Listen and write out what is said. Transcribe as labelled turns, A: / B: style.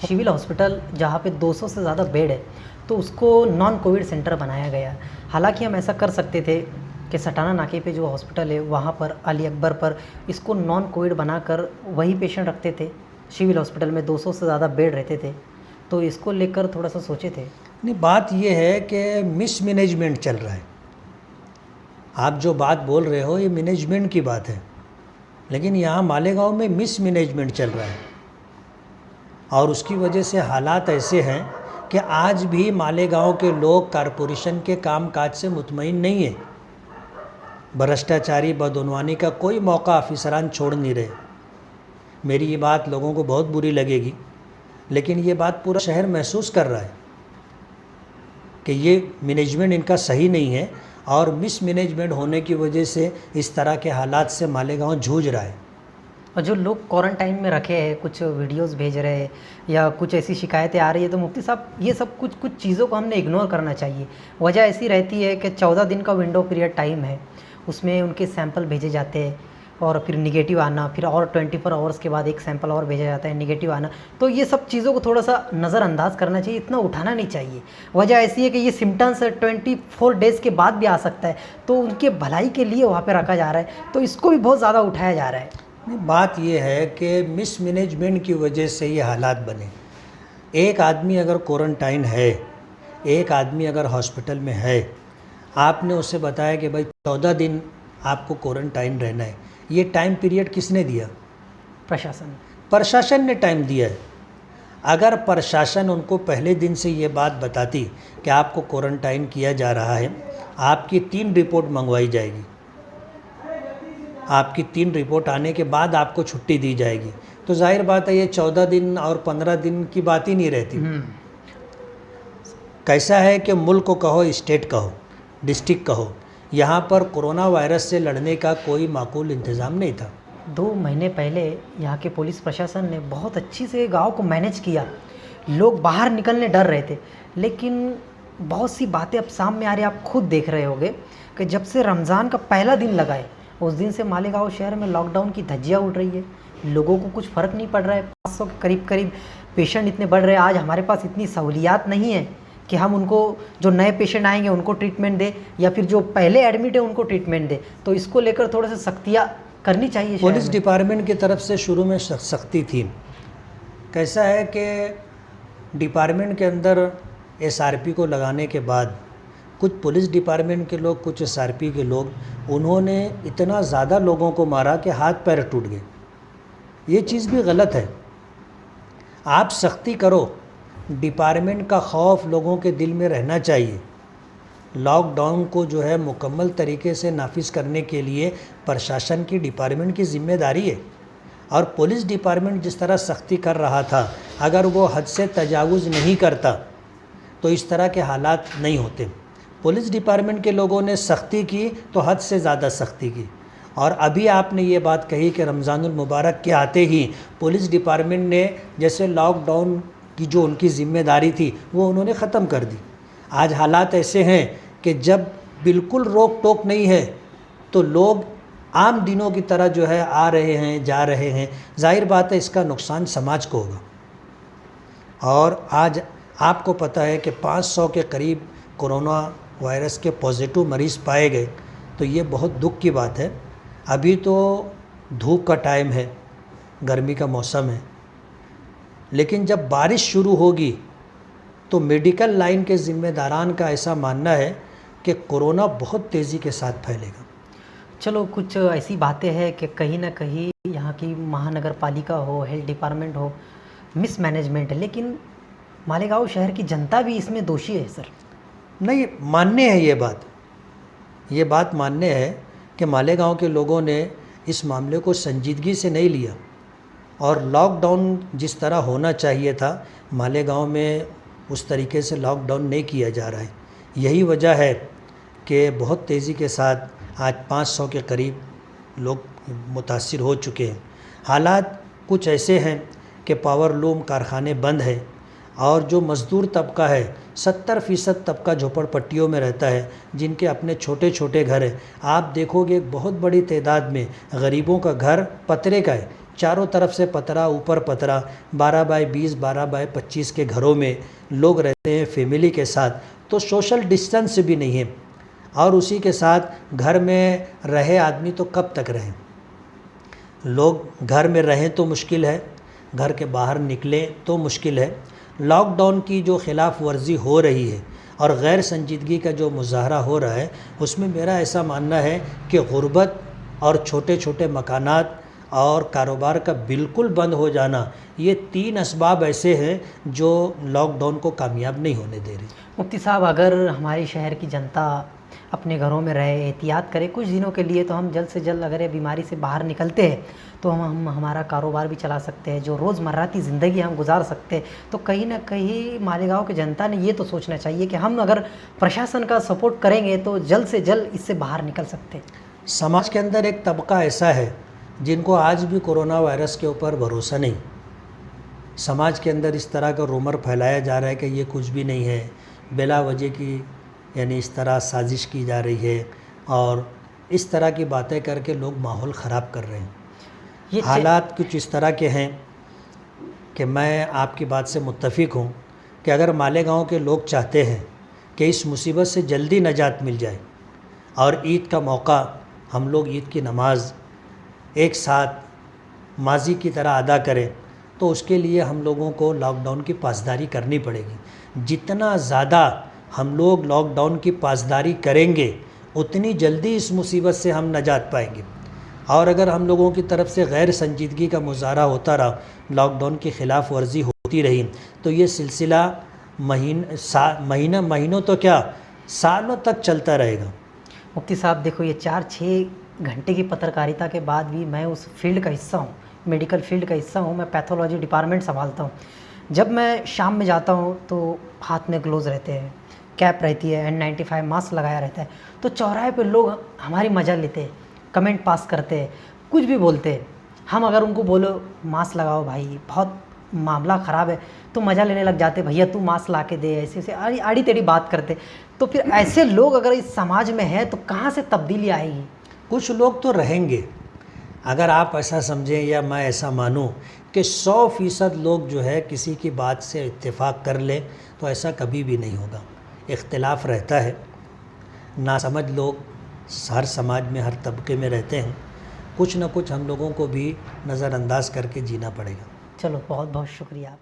A: Civil hospital जहाँ पे 200 से ज़्यादा बेड है, तो उसको नॉन कोविड सेंटर बनाया गया। हालांकि हम ऐसा कर सकते थे कि सटाना नाके पे जो हॉस्पिटल है वहाँ पर अली अकबर पर इसको नॉन कोविड बनाकर वही पेशेंट रखते थे। सिविल हॉस्पिटल में 200 से ज़्यादा बेड रहते थे, तो इसको लेकर थोड़ा सा सोचे थे।
B: नहीं, बात ये है कि मिसमैनेजमेंट चल रहा है। आप जो बात बोल रहे हो ये मैनेजमेंट की बात है, लेकिन यहाँ मालेगांव में मिसमैनेजमेंट चल रहा है और उसकी वजह से हालात ऐसे हैं कि आज भी मालेगांव के लोग कॉरपोरेशन के कामकाज से मुतमईन नहीं है। भ्रष्टाचारी बदउनवानी का कोई मौका अफसरान छोड़ नहीं रहे। मेरी ये बात लोगों को बहुत बुरी लगेगी, लेकिन ये बात पूरा शहर महसूस कर रहा है कि ये मैनेजमेंट इनका सही नहीं है और मिसमैनेजमेंट होने की वजह से इस तरह के हालात से मालेगांव जूझ रहा है।
A: और जो लोग क्वारंटाइन में रखे हैं, कुछ वीडियोस भेज रहे हैं या कुछ ऐसी शिकायतें आ रही है, तो मुफ्ती साहब ये सब कुछ चीज़ों को हमने इग्नोर करना चाहिए। वजह ऐसी रहती है कि 14 दिन का विंडो पीरियड टाइम है, उसमें उनके सैंपल भेजे जाते हैं और फिर निगेटिव आना, फिर और 24 आवर्स के बाद एक सैंपल और भेजा जाता है, निगेटिव आना। तो ये सब चीज़ों को थोड़ा सा नज़रअंदाज करना चाहिए, इतना उठाना नहीं चाहिए। वजह ऐसी है कि ये सिम्टम्स 24 डेज़ के बाद भी आ सकता है, तो उनके भलाई के लिए वहाँ पर रखा जा रहा है, तो इसको भी बहुत ज़्यादा उठाया जा रहा है।
B: बात ये है कि मिसमैनेजमेंट की वजह से ये हालात बने। एक आदमी अगर क्वारंटाइन है, एक आदमी अगर हॉस्पिटल में है, आपने उसे बताया कि भाई 14 दिन आपको क्वारंटाइन रहना है, ये टाइम पीरियड किसने दिया? प्रशासन ने टाइम दिया है। अगर प्रशासन उनको पहले दिन से ये बात बताती कि आपको क्वारंटाइन किया जा रहा है, आपकी 3 रिपोर्ट मंगवाई जाएगी, आपकी 3 रिपोर्ट आने के बाद आपको छुट्टी दी जाएगी, तो जाहिर बात है ये 14 दिन और 15 दिन की बात ही नहीं रहती। कैसा है कि मुल्क को कहो, स्टेट कहो, डिस्ट्रिक्ट कहो, यहाँ पर कोरोना वायरस से लड़ने का कोई माकूल इंतज़ाम नहीं था।
A: 2 महीने पहले यहाँ के पुलिस प्रशासन ने बहुत अच्छी से गांव को मैनेज किया। लोग बाहर निकलने डर रहे थे, लेकिन बहुत सी बातें अब सामने आ रही है। आप खुद देख रहे होंगे कि जब से रमज़ान का पहला दिन लगा है, उस दिन से मालेगांव शहर में लॉकडाउन की धज्जियाँ उड़ रही है। लोगों को कुछ फ़र्क नहीं पड़ रहा है। 500 के करीब पेशेंट इतने बढ़ रहे हैं। आज हमारे पास इतनी सहूलियात नहीं है कि हम उनको, जो नए पेशेंट आएंगे उनको ट्रीटमेंट दें या फिर जो पहले एडमिट है उनको ट्रीटमेंट दें। तो इसको लेकर थोड़ा सा सख्तियाँ करनी चाहिए।
B: पुलिस डिपार्टमेंट की तरफ से शुरू में सख्ती थी। कैसा है कि डिपार्टमेंट के अंदर SRP को लगाने के बाद कुछ पुलिस डिपार्टमेंट के लोग, कुछ SRP के लोग, उन्होंने इतना ज़्यादा लोगों को मारा कि हाथ पैर टूट गए। ये चीज़ भी गलत है। आप सख्ती करो, डिपार्टमेंट का खौफ लोगों के दिल में रहना चाहिए। लॉकडाउन को जो है मुकम्मल तरीके से नाफिज करने के लिए प्रशासन की, डिपार्टमेंट की ज़िम्मेदारी है। और पुलिस डिपार्टमेंट जिस तरह सख्ती कर रहा था, अगर वो हद से तजावुज़ नहीं करता तो इस तरह के हालात नहीं होते। पुलिस डिपार्टमेंट के लोगों ने सख्ती की तो हद से ज़्यादा सख्ती की। और अभी आपने ये बात कही कि रमज़ानुल मुबारक के आते ही पुलिस डिपार्टमेंट ने जैसे लॉकडाउन की जो उनकी ज़िम्मेदारी थी वो उन्होंने ख़त्म कर दी। आज हालात ऐसे हैं कि जब बिल्कुल रोक टोक नहीं है तो लोग आम दिनों की तरह जो है आ रहे हैं, जा रहे हैं। जाहिर बात है इसका नुकसान समाज को होगा। और आज आपको पता है कि 500 के करीब कोरोना वायरस के पॉजिटिव मरीज़ पाए गए, तो ये बहुत दुख की बात है। अभी तो धूप का टाइम है, गर्मी का मौसम है, लेकिन जब बारिश शुरू होगी तो मेडिकल लाइन के ज़िम्मेदारान का ऐसा मानना है कि कोरोना बहुत तेज़ी के साथ फैलेगा।
A: चलो, कुछ ऐसी बातें हैं कि कहीं ना कहीं यहाँ की महानगर पालिका हो, हेल्थ डिपार्टमेंट हो, मिसमैनेजमेंट है, लेकिन मालेगांव शहर की जनता भी इसमें दोषी है सर।
B: नहीं, मानने है ये बात मानने है कि मालेगांव के लोगों ने इस मामले को संजीदगी से नहीं लिया और लॉकडाउन जिस तरह होना चाहिए था, मालेगांव में उस तरीके से लॉकडाउन नहीं किया जा रहा है। यही वजह है कि बहुत तेज़ी के साथ आज 500 के करीब लोग मुतासिर हो चुके हैं। हालात कुछ ऐसे हैं कि पावर लूम कारखाने बंद हैं और जो मज़दूर तबका है, 70% तबका झोपड़पट्टियों में रहता है, जिनके अपने छोटे छोटे घर हैं। आप देखोगे एक बहुत बड़ी तादाद में गरीबों का घर पतरे का है, चारों तरफ से पतरा ऊपर पतरा, 12 बाय 20, 12 बाय 25 के घरों में लोग रहते हैं फैमिली के साथ, तो सोशल डिस्टेंस भी नहीं है। और उसी के साथ घर में रहे आदमी तो कब तक रहें, लोग घर में रहें तो मुश्किल है, घर के बाहर निकलें तो मुश्किल है। लॉकडाउन की जो खिलाफ वर्जी हो रही है और गैर संजीदगी का जो मुजाहरा हो रहा है, उसमें मेरा ऐसा मानना है कि गुर्बत और छोटे छोटे मकानात और कारोबार का बिल्कुल बंद हो जाना, ये 3 असबाब ऐसे हैं जो लॉकडाउन को कामयाब नहीं होने दे रही।
A: मुफ्ती साहब, अगर हमारी शहर की जनता अपने घरों में रहे, एहतियात करे कुछ दिनों के लिए, तो हम जल्द से जल्द अगर ये बीमारी से बाहर निकलते हैं तो हम हमारा कारोबार भी चला सकते हैं, जो रोज़मर्रा की ज़िंदगी हम गुजार सकते हैं। तो कहीं ना कहीं मालेगांव की जनता ने ये तो सोचना चाहिए कि हम अगर प्रशासन का सपोर्ट करेंगे तो जल्द से जल्द इससे बाहर निकल सकते हैं।
B: समाज के अंदर एक तबका ऐसा है जिनको आज भी कोरोना वायरस के ऊपर भरोसा नहीं। समाज के अंदर इस तरह का रूमर फैलाया जा रहा है कि ये कुछ भी नहीं है, बिला वजह की यानी इस तरह साजिश की जा रही है, और इस तरह की बातें करके लोग माहौल ख़राब कर रहे हैं। ये हालात कुछ इस तरह के हैं कि मैं आपकी बात से मुत्तफ़िक हूँ कि अगर मालेगांव के लोग चाहते हैं कि इस मुसीबत से जल्दी नजात मिल जाए और ईद का मौका हम लोग ईद की नमाज़ एक साथ माजी की तरह अदा करें, तो उसके लिए हम लोगों को लॉकडाउन की पासदारी करनी पड़ेगी। जितना ज़्यादा हम लोग लॉकडाउन की पासदारी करेंगे उतनी जल्दी इस मुसीबत से हम नजात पाएंगे। और अगर हम लोगों की तरफ से गैर संजीदगी का मुजाहरा होता रहा, लॉकडाउन की खिलाफ वर्जी होती रही, तो ये सिलसिला महीनों तो क्या सालों तक चलता रहेगा।
A: मुफ्ती साहब देखो, ये 4-6 घंटे की पत्रकारिता के बाद भी मैं उस फील्ड का हिस्सा हूँ, मेडिकल फील्ड का हिस्सा हूँ। मैं पैथोलॉजी डिपार्टमेंट संभालता हूँ। जब मैं शाम में जाता हूँ तो हाथ में ग्लोव्स रहते हैं, कैप रहती है, N95 मास्क लगाया रहता है। तो चौराहे पे लोग हमारी मज़ा लेते हैं, कमेंट पास करते हैं, कुछ भी बोलते हैं। हम अगर उनको बोलो मास्क लगाओ भाई, बहुत मामला ख़राब है, तो मज़ा लेने लग जाते, भैया तू मास्क ला के दे, ऐसे ऐसे आड़ी टेढ़ी बात करते। तो फिर ऐसे लोग अगर इस समाज में हैं तो कहाँ से तब्दीली आएगी?
B: कुछ लोग तो रहेंगे। अगर आप ऐसा समझें या मैं ऐसा मानूं कि 100% लोग जो है किसी की बात से इत्तेफाक कर लें, तो ऐसा कभी भी नहीं होगा। इख्तिलाफ रहता है, नासमझ लोग हर समाज में हर तबके में रहते हैं, कुछ ना कुछ हम लोगों को भी नज़रअंदाज करके जीना पड़ेगा।
A: चलो, बहुत बहुत शुक्रिया।